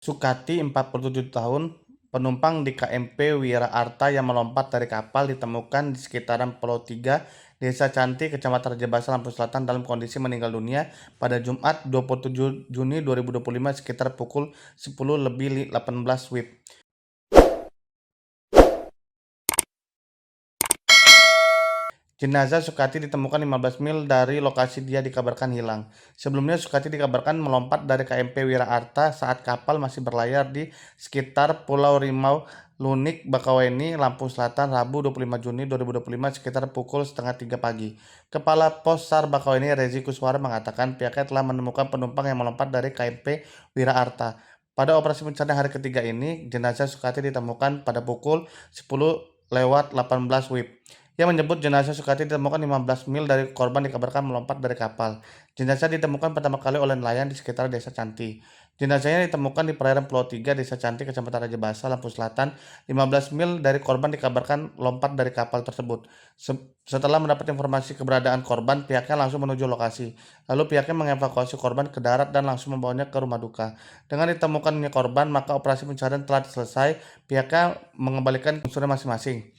Sukati, 47 tahun, penumpang di KMP Wira Arta yang melompat dari kapal ditemukan di sekitaran Pulau Tiga, Desa Cantik, Kecamatan Raja Basa, Lampung Selatan dalam kondisi meninggal dunia pada Jumat 27 Juni 2025 sekitar pukul 10:18 WIB. Jenazah Sukati ditemukan 15 mil dari lokasi dia dikabarkan hilang. Sebelumnya Sukati dikabarkan melompat dari KMP Wira Arta saat kapal masih berlayar di sekitar Pulau Rimau, Lunik, Bakauheni, Lampung Selatan, Rabu 25 Juni 2025 sekitar pukul setengah 3 pagi. Kepala Pos SAR Bakauheni Rezi Kuswara mengatakan pihaknya telah menemukan penumpang yang melompat dari KMP Wira Arta. Pada operasi pencarian hari ketiga ini, jenazah Sukati ditemukan pada pukul 10:18 WIB. Yang menyebut jenazah Sukati ditemukan 15 mil dari korban dikabarkan melompat dari kapal. Jenazah ditemukan pertama kali oleh nelayan di sekitar Desa Cantik. Jenazahnya ditemukan di perairan Pulau Tiga, Desa Cantik, Kecamatan Raja Basa, Lampung Selatan. 15 mil dari korban dikabarkan lompat dari kapal tersebut. Setelah mendapat informasi keberadaan korban, pihaknya langsung menuju lokasi. Lalu pihaknya mengevakuasi korban ke darat dan langsung membawanya ke rumah duka. Dengan ditemukannya korban, maka operasi pencarian telah selesai. Pihaknya mengembalikan unsurnya masing-masing.